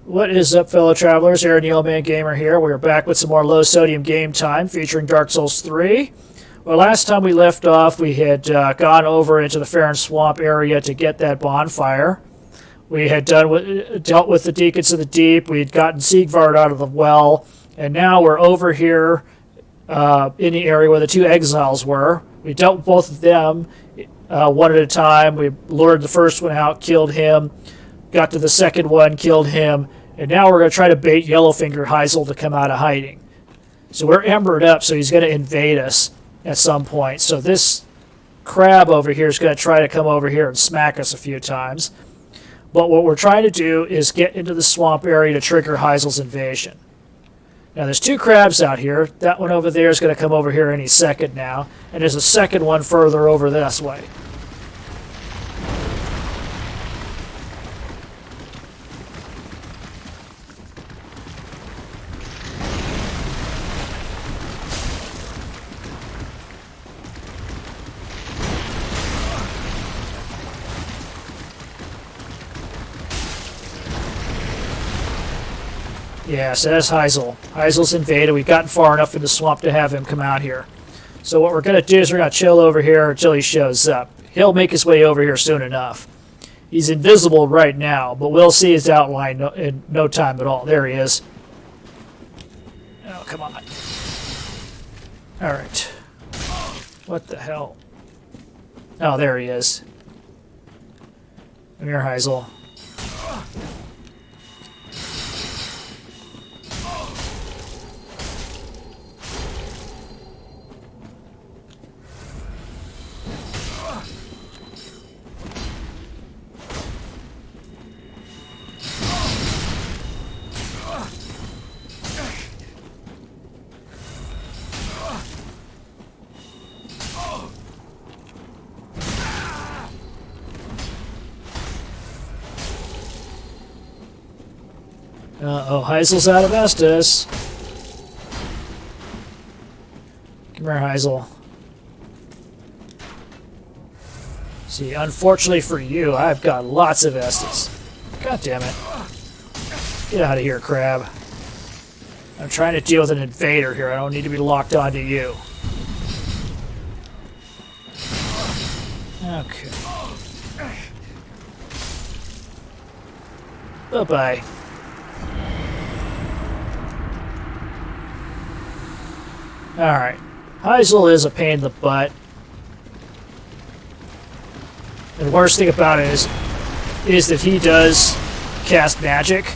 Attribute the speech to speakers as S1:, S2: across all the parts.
S1: What is up, fellow travelers? Aaron Yeoman Gamer here. We're back with some more low-sodium game time featuring Dark Souls 3. Well, last time we left off, we had gone over into the Farron Swamp area to get that bonfire. We had dealt with the Deacons of the Deep. We had gotten Siegvard out of the well. And now we're over here in the area where the two exiles were. We dealt with both of them one at a time. We lured the first one out, killed him. Got to the second one, killed him. And now we're going to try to bait Yellowfinger Heysel to come out of hiding. So we're embered up, so he's going to invade us at some point. So this crab over here is going to try to come over here and smack us a few times. But what we're trying to do is get into the swamp area to trigger Heisel's invasion. Now there's two crabs out here. That one over there is going to come over here any second now. And there's a second one further over this way. Yeah, so that's Heysel. Heisel's invaded. We've gotten far enough in the swamp to have him come out here. So what we're going to do is we're going to chill over here until he shows up. He'll make his way over here soon enough. He's invisible right now, but we'll see his outline in no time at all. There he is. Oh, come on. Alright. What the hell? Oh, there he is. Come here, Heysel. Uh-oh, Heisel's out of Estus. Come here, Heysel. See, unfortunately for you, I've got lots of Estus. God damn it. Get out of here, crab. I'm trying to deal with an invader here. I don't need to be locked onto you. Okay. Bye-bye. Alright. Heysel is a pain in the butt. And the worst thing about it is that he does cast magic.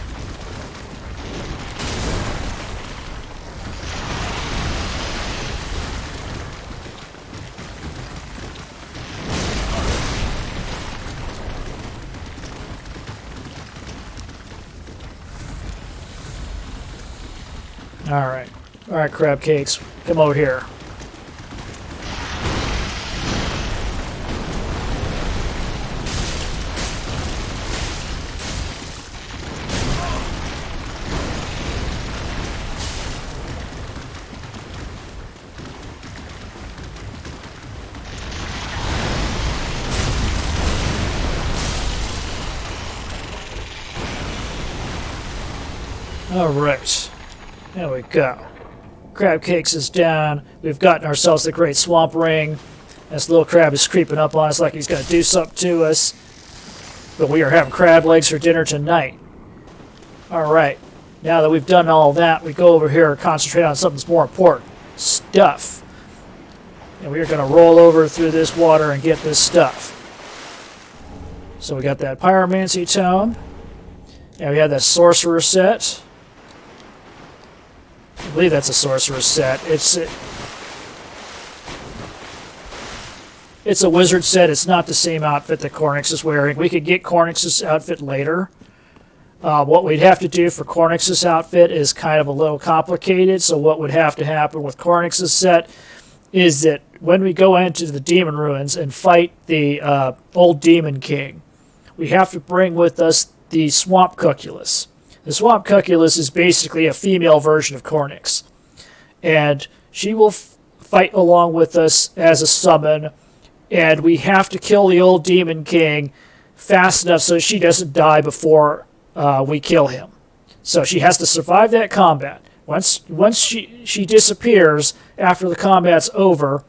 S1: Alright. Alright, crab cakes. Come over here. Alright. There we go. Crab Cakes is down. We've gotten ourselves the Great Swamp Ring. This little crab is creeping up on us like he's going to do something to us. But we are having crab legs for dinner tonight. Alright. Now that we've done all that, we go over here and concentrate on something that's more important. Stuff. And we are going to roll over through this water and get this stuff. So we got that Pyromancy Tome. And we have that Sorcerer set. I believe that's a sorcerer's set. It's a wizard set. It's not the same outfit that Cornix is wearing. We could get Cornix's outfit later. What we'd have to do for Cornix's outfit is kind of a little complicated. So what would have to happen with Cornix's set is that when we go into the Demon Ruins and fight the old Demon King, we have to bring with us the Swamp Cuculus. The Swamp Cuculus is basically a female version of Cornix. And she will fight along with us as a summon. And we have to kill the old Demon King fast enough so she doesn't die before we kill him. So she has to survive that combat. Once she disappears after the combat's over,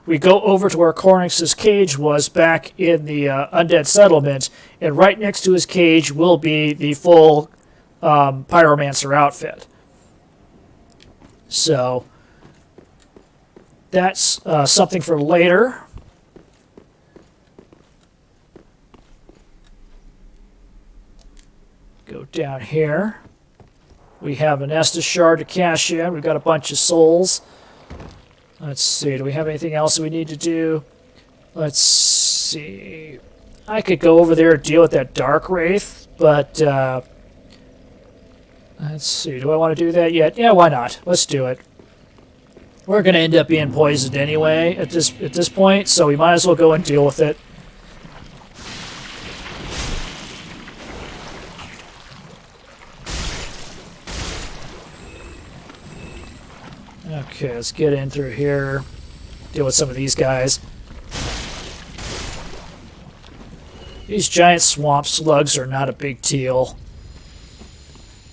S1: we go over to where Cornix's cage was back in the undead settlement, and right next to his cage will be the full pyromancer outfit. So that's something for later. Go down here. We have an Estus shard to cash in. We've got a bunch of souls. Let's see. Do we have anything else we need to do? Let's see. I could go over there and deal with that Dark Wraith, but let's see. Do I want to do that yet? Yeah, why not? Let's do it. We're going to end up being poisoned anyway at this point, so we might as well go and deal with it. Okay, let's get in through here, deal with some of these guys. These giant swamp slugs are not a big deal.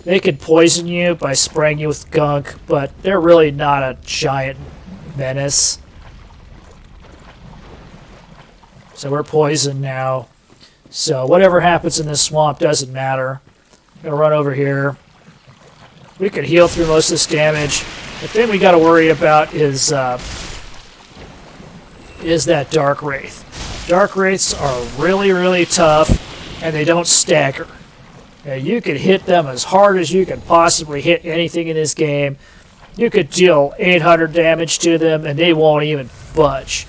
S1: They could poison you by spraying you with gunk, but they're really not a giant menace. So we're poisoned now. So whatever happens in this swamp doesn't matter. I'm going to run over here. We could heal through most of this damage. The thing we got to worry about is that Dark Wraith. Dark Wraiths are really, really tough, and they don't stagger. Now, you could hit them as hard as you could possibly hit anything in this game. You could deal 800 damage to them, and they won't even budge.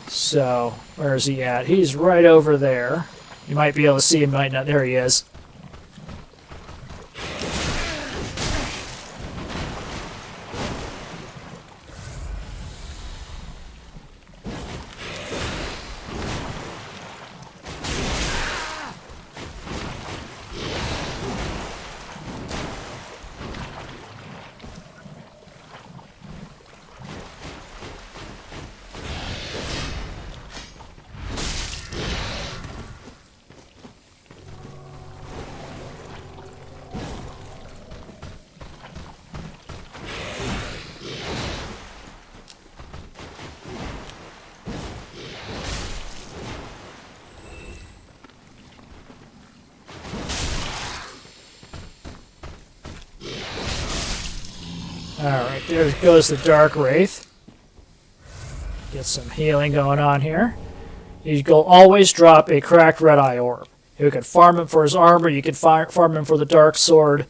S1: So, where is he at? He's right over there. You might be able to see him, might not. There he is. Alright, there goes the Dark Wraith. Get some healing going on here. You can always drop a cracked red eye orb. You can farm him for his armor, you can farm him for the dark sword.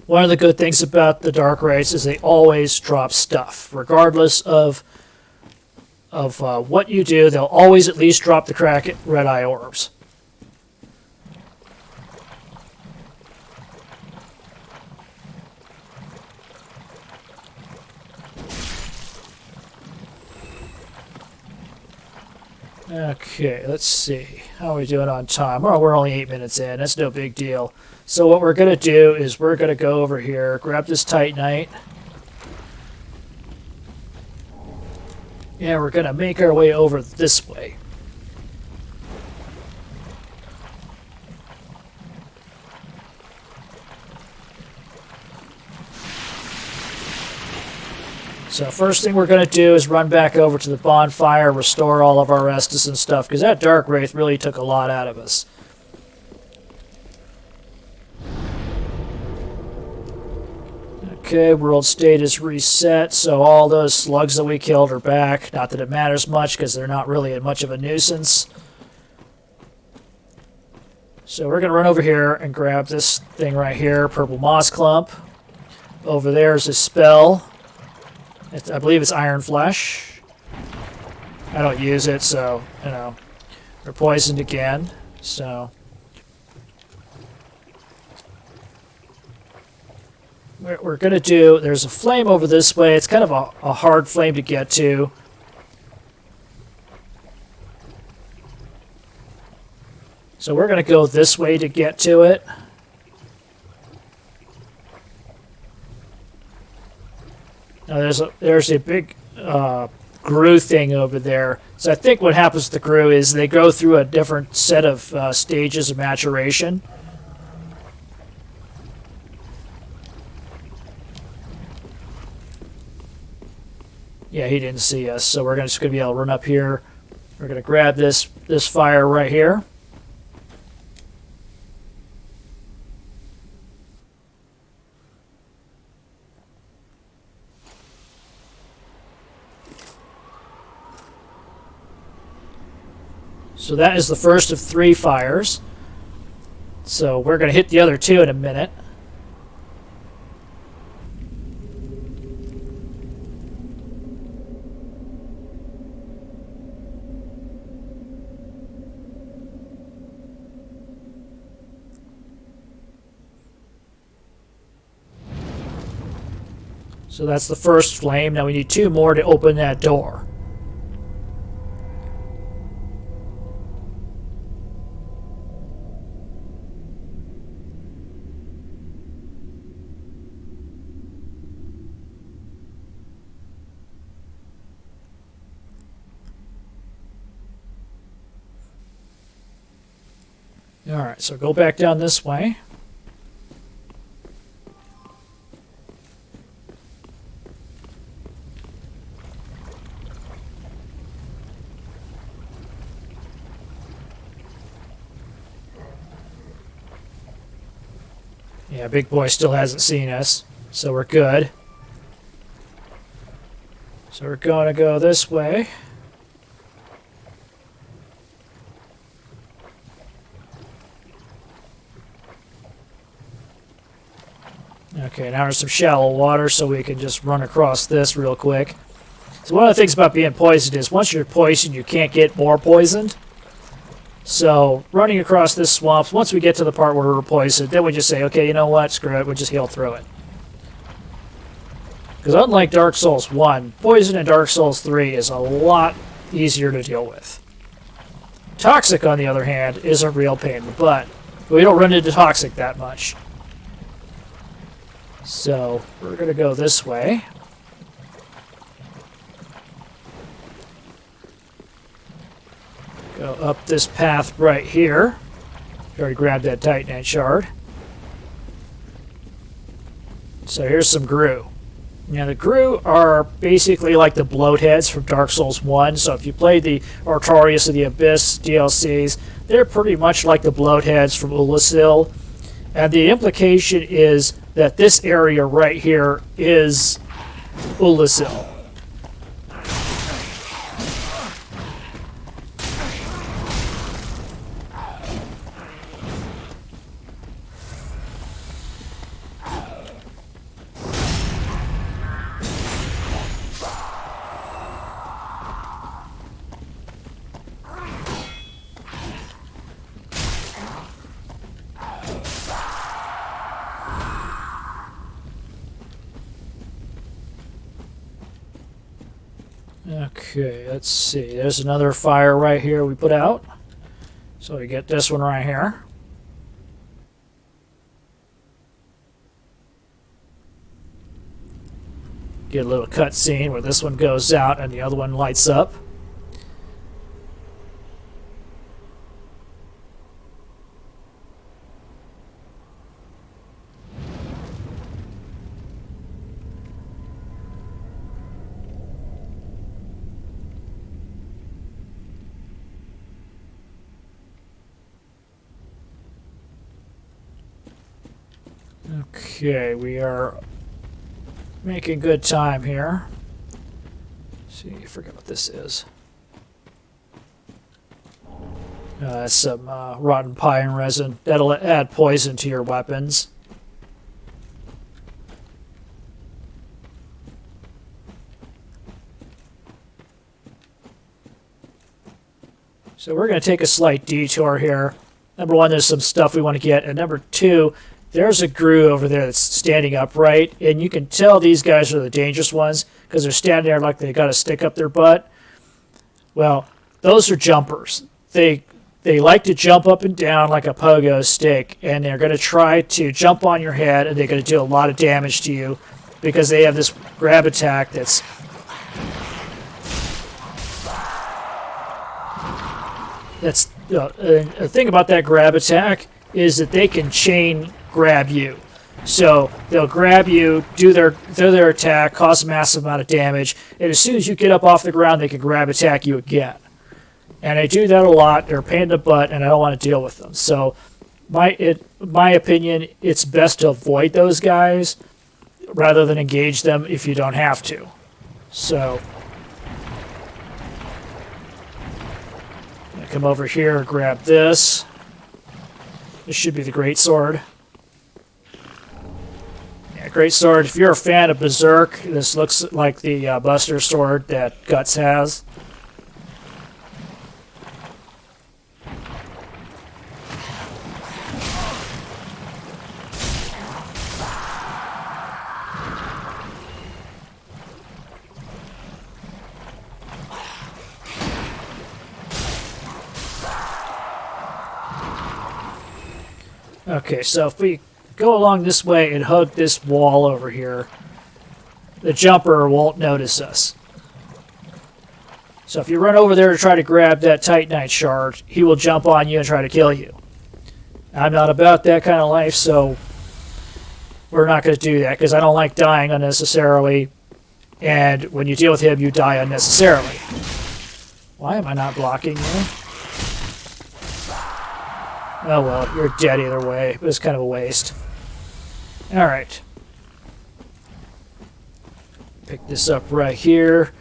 S1: One of the good things about the Dark Wraiths is they always drop stuff. Regardless of what you do, they'll always at least drop the cracked red eye orbs. Okay, let's see. How are we doing on time? Oh, we're only 8 minutes in. That's no big deal. So what we're going to do is we're going to go over here, grab this Titanite. Yeah, we're going to make our way over this way. So first thing we're going to do is run back over to the bonfire, restore all of our Estus and stuff, because that Dark Wraith really took a lot out of us. Okay, world state is reset, so all those slugs that we killed are back. Not that it matters much, because they're not really much of a nuisance. So we're going to run over here and grab this thing right here, Purple Moss Clump. Over there is a spell. I believe it's Iron Flesh. I don't use it, so, you know, we're poisoned again, so. What we're going to do, there's a flame over this way. It's kind of a hard flame to get to. So we're going to go this way to get to it. Now there's a big Grue thing over there. So I think what happens with the Grue is they go through a different set of stages of maturation. Yeah, he didn't see us, so we're just going to be able to run up here. We're going to grab this fire right here. So that is the first of 3 fires. So we're going to hit the other 2 in a minute. So that's the first flame. Now we need 2 more to open that door. Alright, so go back down this way. Yeah, Big Boy still hasn't seen us, so we're good. So we're going to go this way. Okay, now there's some shallow water, so we can just run across this real quick. So one of the things about being poisoned is once you're poisoned, you can't get more poisoned. So running across this swamp, once we get to the part where we're poisoned, then we just say, okay, you know what, screw it, we'll just heal through it. Because unlike Dark Souls 1, poison in Dark Souls 3 is a lot easier to deal with. Toxic, on the other hand, is a real pain in the butt. But we don't run into Toxic that much. So, we're going to go this way. Go up this path right here. Already grabbed that Titanite shard. So here's some Grue. Now the Grue are basically like the bloatheads from Dark Souls 1. So if you played the Artorias of the Abyss DLCs, they're pretty much like the bloatheads from Oolacil. And the implication is that this area right here is Oolacil. Okay, let's see. There's another fire right here we put out. So we get this one right here. Get a little cutscene where this one goes out and the other one lights up. Okay, we are making good time here. Let's see, I forget what this is. That's some rotten pine resin. That'll add poison to your weapons. So we're going to take a slight detour here. Number one, there's some stuff we want to get. And number two, there's a Grue over there that's standing upright, and you can tell these guys are the dangerous ones because they're standing there like they got a stick up their butt. Well, those are jumpers. They like to jump up and down like a pogo stick, and they're going to try to jump on your head, and they're going to do a lot of damage to you because they have this grab attack that's That's the thing about that grab attack is that they can chain grab you. So they'll grab you, do their attack, cause a massive amount of damage, and as soon as you get up off the ground, they can grab attack you again. And they do that a lot. They're a pain in the butt, and I don't want to deal with them. So, my opinion, it's best to avoid those guys rather than engage them if you don't have to. So, I'm gonna come over here and grab this. This should be the greatsword. Yeah, greatsword. If you're a fan of Berserk, this looks like the Buster sword that Guts has. Okay, so if we go along this way and hug this wall over here, the jumper won't notice us. So if you run over there to try to grab that Titanite shard, he will jump on you and try to kill you. I'm not about that kind of life, so we're not going to do that, because I don't like dying unnecessarily, and when you deal with him, you die unnecessarily. Why am I not blocking you? Oh well, you're dead either way. It was kind of a waste. Alright. Pick this up right here.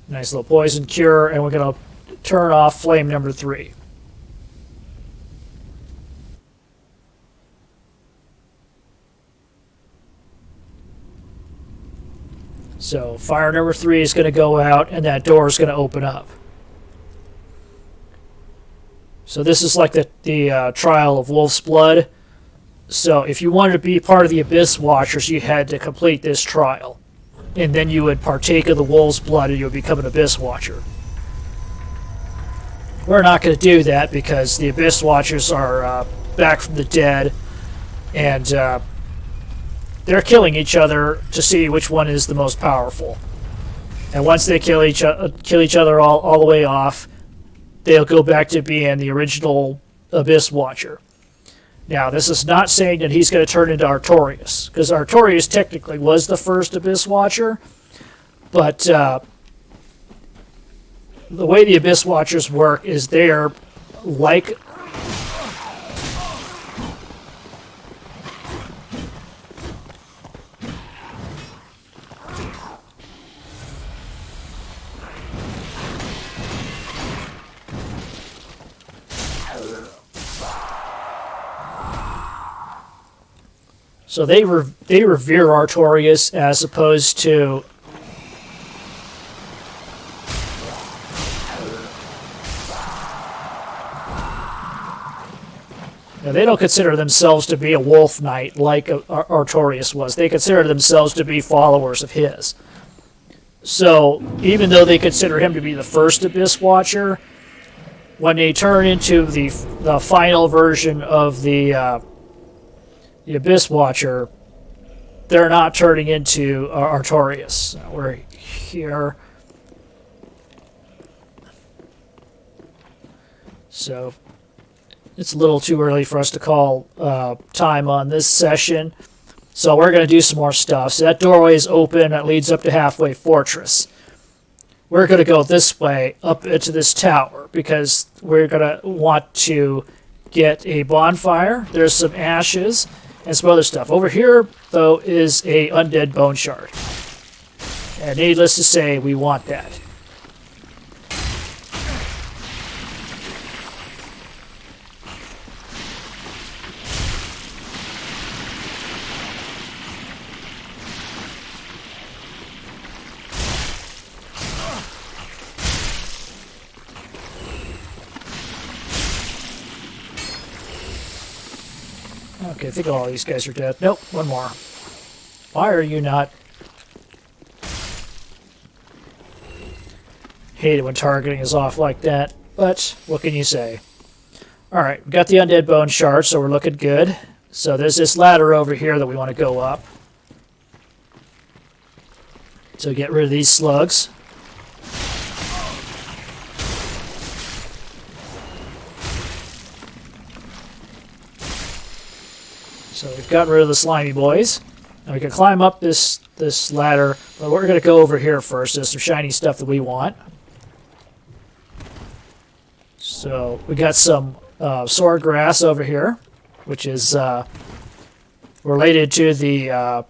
S1: Nice little poison cure, and we're going to turn off flame number 3. So fire number 3 is going to go out, and that door is going to open up. So this is like the trial of Wolf's Blood. So if you wanted to be part of the Abyss Watchers, you had to complete this trial. And then you would partake of the Wolf's Blood and you would become an Abyss Watcher. We're not going to do that because the Abyss Watchers are back from the dead. And they're killing each other to see which one is the most powerful. And once they kill each other all the way off, they'll go back to being the original Abyss Watcher. Now, this is not saying that he's going to turn into Artorias, because Artorias technically was the first Abyss Watcher, but the way the Abyss Watchers work is they're like... So they revere Artorias as opposed to now, they don't consider themselves to be a wolf knight like Artorias was. They consider themselves to be followers of his. So even though they consider him to be the first Abyss Watcher, when they turn into the final version of the Abyss Watcher, they're not turning into Artorias. We're here. So it's a little too early for us to call time on this session. So we're going to do some more stuff. So that doorway is open. That leads up to Halfway Fortress. We're going to go this way up into this tower because we're going to want to get a bonfire. There's some ashes and some other stuff. Over here, though, is a undead bone shard. And needless to say, we want that. Okay, I think all these guys are dead. Nope, one more. Why are you not? Hate it when targeting is off like that, but what can you say? Alright, we got the undead bone shard, so we're looking good. So there's this ladder over here that we want to go up. So get rid of these slugs. we've gotten rid of the slimy boys. Now we can climb up this ladder, but we're going to go over here first. There's some shiny stuff that we want. So we got some sword grass over here, which is related to the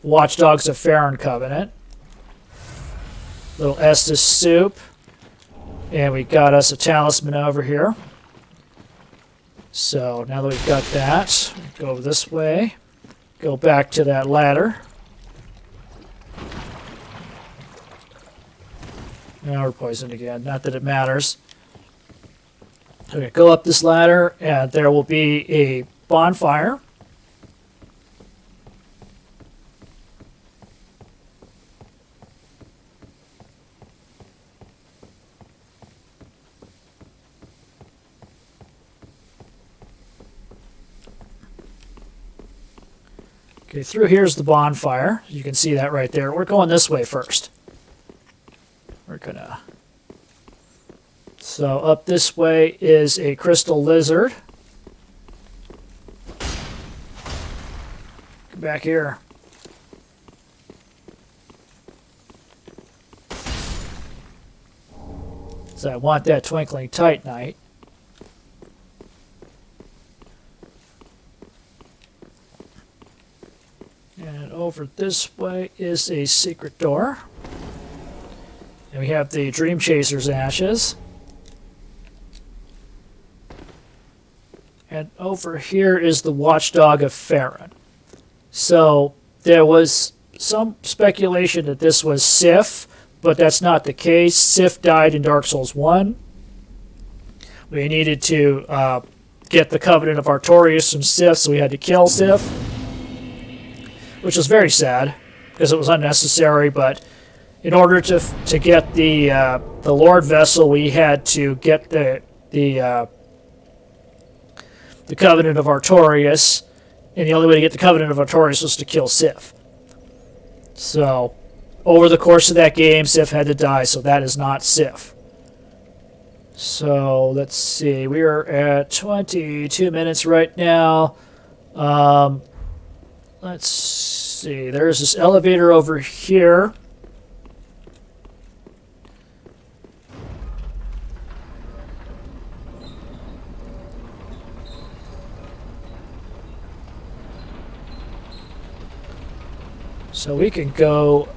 S1: Watchdogs of Farron Covenant. Little Estus soup. And we got us a talisman over here. So now that we've got that, go this way. Go back to that ladder. Now we're poisoned again. Not that it matters. Okay, go up this ladder, and there will be a bonfire. Okay, through here's the bonfire. You can see that right there. We're going this way first. We're gonna... So up this way is a crystal lizard. Come back here. So I want that twinkling titanite. And over this way is a secret door. And we have the Dream Chaser's ashes. And over here is the Watchdog of Farron. So there was some speculation that this was Sif, but that's not the case. Sif died in Dark Souls 1. We needed to get the Covenant of Artorias from Sif, so we had to kill Sif, which was very sad because it was unnecessary. But in order to get the Lord Vessel, we had to get the Covenant of Artorias, and the only way to get the Covenant of Artorias was to kill Sif. So, over the course of that game, Sif had to die, so that is not Sif. So, let's see, we are at 22 minutes right now. Let's see, there's this elevator over here. So we can go...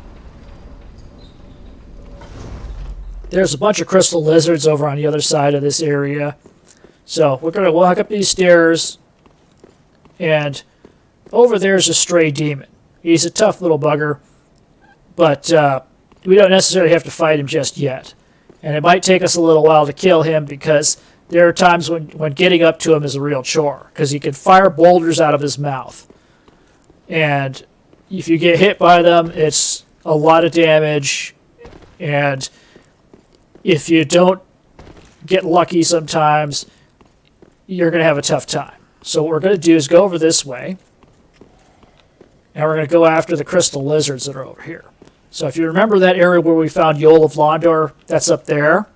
S1: There's a bunch of crystal lizards over on the other side of this area. So we're going to walk up these stairs, and over there's a stray demon. He's a tough little bugger, but we don't necessarily have to fight him just yet. And it might take us a little while to kill him because there are times when getting up to him is a real chore, because he can fire boulders out of his mouth. And if you get hit by them, it's a lot of damage, and if you don't get lucky sometimes, you're going to have a tough time. So what we're going to do is go over this way, and we're going to go after the crystal lizards that are over here. So if you remember that area where we found Yol of Londor, that's up there.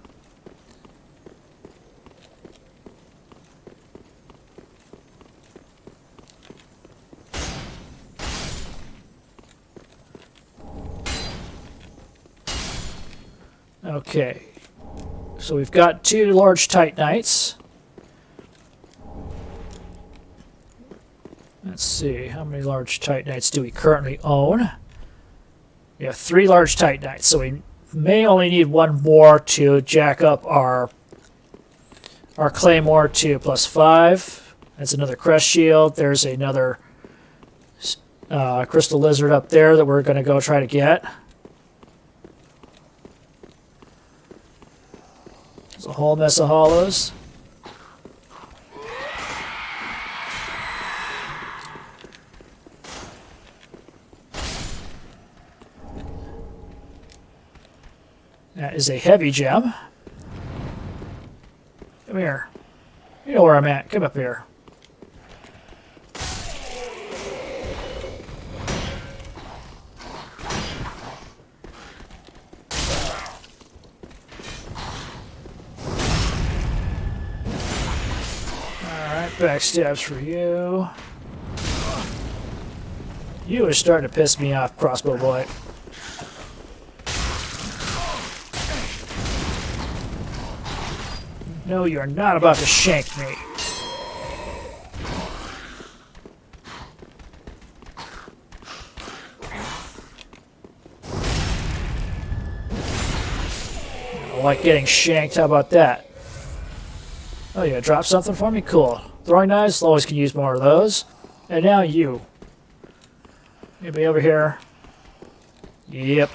S1: Okay, so we've got 2 large Titanites. Let's see, how many large Titanites do we currently own? We have 3 large Titanites, so we may only need 1 more to jack up our Claymore to +5. That's another Crest Shield. There's another Crystal Lizard up there that we're going to go try to get. There's a whole mess of hollows. That is a heavy gem. Come here. You know where I'm at. Come up here. Alright, backstabs for you. You are starting to piss me off, crossbow boy. No, you're not about to shank me. I don't like getting shanked, how about that? Oh, you gonna drop something for me? Cool. Throwing knives, always can use more of those. And now you. Anybody over here? Yep.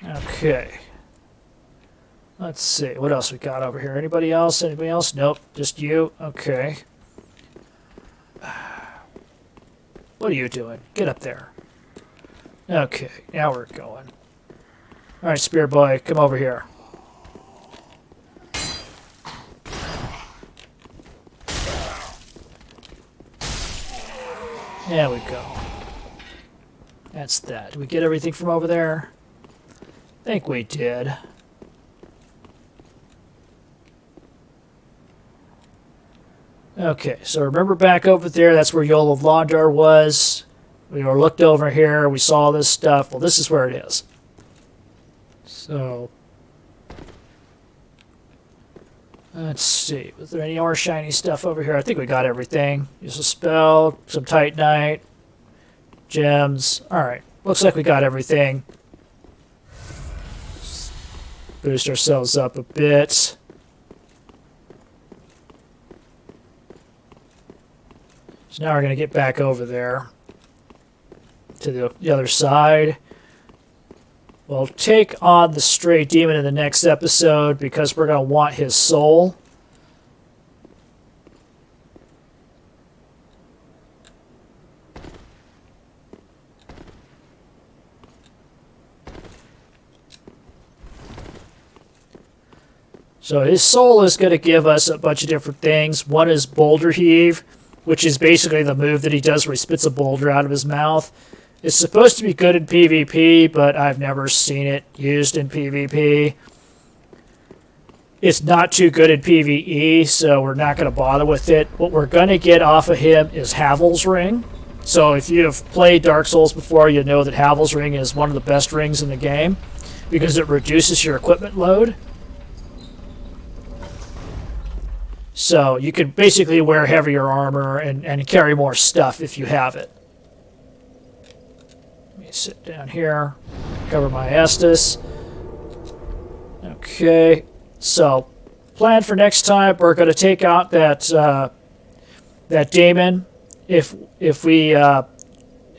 S1: Okay. Let's see. What else we got over here? Anybody else? Anybody else? Nope. Just you? Okay. What are you doing? Get up there. Okay. Now we're going. Alright, Spear Boy. Come over here. There we go. That's that. Did we get everything from over there? I think we did. Okay, so remember back over there, that's where Yellowfinger was. We were looked over here, we saw this stuff. Well, this is where it is. So, let's see. Was there any more shiny stuff over here? I think we got everything. Use a spell, some Titanite, gems. Alright, looks like we got everything. Boost ourselves up a bit. So now we're going to get back over there to the other side. We'll take on the stray demon in the next episode because we're going to want his soul. So his soul is going to give us a bunch of different things. One is Boulder Heave, which is basically the move that he does where he spits a boulder out of his mouth. It's supposed to be good in PvP, but I've never seen it used in PvP. It's not too good in PvE, so we're not going to bother with it. What we're going to get off of him is Havel's Ring. So if you've played Dark Souls before, you know that Havel's Ring is one of the best rings in the game because it reduces your equipment load. So you can basically wear heavier armor and carry more stuff if you have it. Let me sit down here, cover my Estus. Okay, so plan for next time, we're going to take out that demon. If we have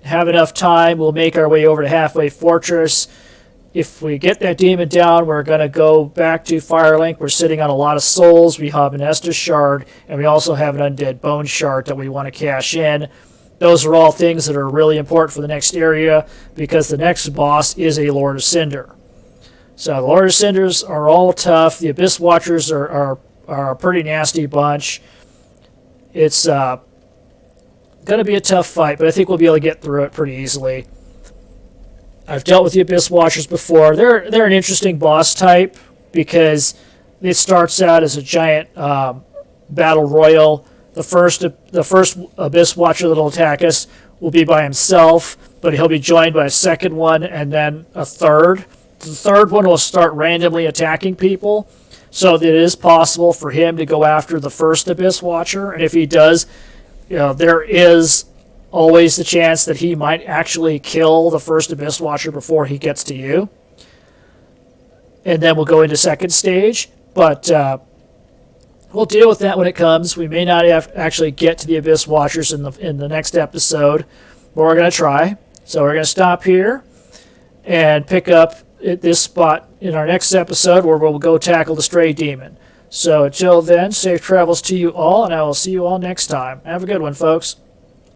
S1: enough time, we'll make our way over to Halfway Fortress. If we get that demon down, we're going to go back to Firelink. We're sitting on a lot of souls. We have an Estus Shard, and we also have an Undead Bone Shard that we want to cash in. Those are all things that are really important for the next area because the next boss is a Lord of Cinder. So the Lord of Cinders are all tough. The Abyss Watchers are a pretty nasty bunch. It's going to be a tough fight, but I think we'll be able to get through it pretty easily. I've dealt with the Abyss Watchers before. They're an interesting boss type because it starts out as a giant battle royal. The first Abyss Watcher that'll attack us will be by himself, but he'll be joined by a second one and then a third. The third one will start randomly attacking people, so that it is possible for him to go after the first Abyss Watcher, and if he does, there is always the chance that he might actually kill the first Abyss Watcher before he gets to you. And then we'll go into second stage, but we'll deal with that when it comes. We may not actually get to the Abyss Watchers in the next episode, but we're going to try. So we're going to stop here and pick up at this spot in our next episode where we'll go tackle the stray demon. So until then, safe travels to you all, and I will see you all next time. Have a good one, folks.